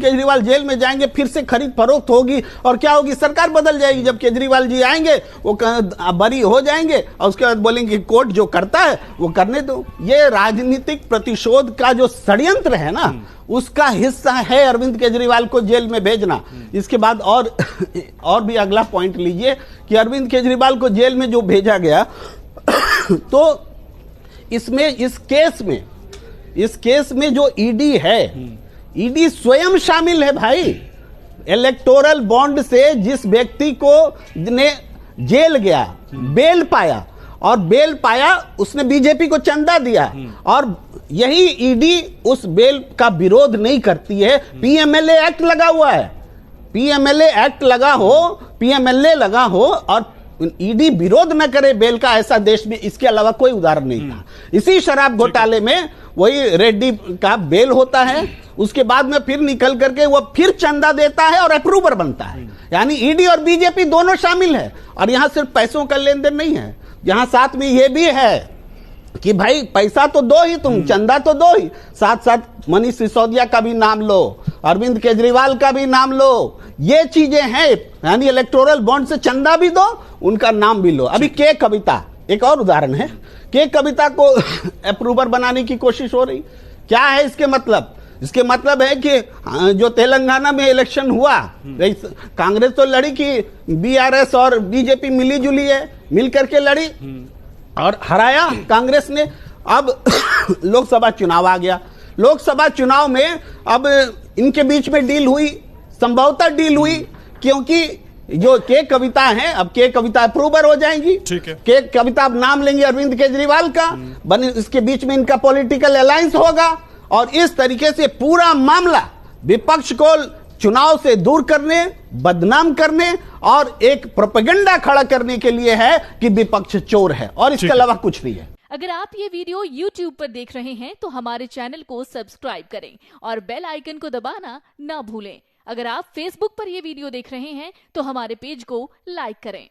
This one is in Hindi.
केजरीवाल जेल में जाएंगे, फिर से खरीद फरोख्त होगी और क्या होगी, सरकार बदल जाएगी। जब केजरीवाल जी आएंगे वो बरी हो जाएंगे और उसके बाद बोलेंगे कोर्ट जो करता है वो करने दो। ये राजनीतिक प्रतिशोध का जो षड्यंत्र है ना, उसका हिस्सा है अरविंद केजरीवाल को जेल में भेजना। इसके बाद और भी अगला पॉइंट लीजिए कि अरविंद केजरीवाल को जेल में जो भेजा गया तो इसमें इस केस में जो ईडी है, ईडी स्वयं शामिल है भाई। इलेक्टोरल बॉन्ड से जिस व्यक्ति को ने जेल गया, बेल पाया और बेल पाया, उसने बीजेपी को चंदा दिया और यही ईडी उस बेल का विरोध नहीं करती है। पीएमएलए एक्ट लगा हुआ है, पीएमएलए एक्ट लगा हो, पीएमएलए लगा हो और ईडी विरोध न करे बेल का, ऐसा देश में इसके अलावा कोई उदाहरण नहीं था। इसी शराब घोटाले में वही रेड्डी का बेल होता है, उसके बाद में फिर निकल करके वो फिर चंदा देता है और अप्रूवर बनता है। यानी ईडी और बीजेपी दोनों शामिल है और यहां सिर्फ पैसों का लेन देन नहीं है, यहां साथ में ये भी है कि भाई पैसा तो दो ही, तुम चंदा तो दो ही, साथ साथ मनीष सिसोदिया का भी नाम लो, अरविंद केजरीवाल का भी नाम लो, ये चीजें हैं। यानी इलेक्टोरल बॉन्ड से चंदा भी दो, उनका नाम भी लो। अभी के कविता एक और उदाहरण है, के कविता को अप्रूवर बनाने की कोशिश हो रही। क्या है इसके मतलब? इसके मतलब है कि जो तेलंगाना में इलेक्शन हुआ, कांग्रेस तो लड़ी कि बीआरएस और बीजेपी मिली जुली है, मिल करके लड़ी और हराया कांग्रेस ने। अब लोकसभा चुनाव आ गया, लोकसभा चुनाव में अब इनके बीच में डील हुई, संभवतः डील हुई, क्योंकि जो के कविता है, अब के कविता अप्रूवर हो जाएंगी। ठीक है, के कविता अब नाम लेंगे अरविंद केजरीवाल का, बने इसके बीच में इनका पॉलिटिकल अलायंस होगा और इस तरीके से पूरा मामला विपक्ष को चुनाव से दूर करने, बदनाम करने और एक प्रोपेगेंडा खड़ा करने के लिए है कि विपक्ष चोर है और इसके अलावा कुछ नहीं है। अगर आप ये वीडियो YouTube पर देख रहे हैं तो हमारे चैनल को सब्सक्राइब करें और बेल आइकन को दबाना ना भूलें। अगर आप Facebook पर ये वीडियो देख रहे हैं तो हमारे पेज को लाइक करें।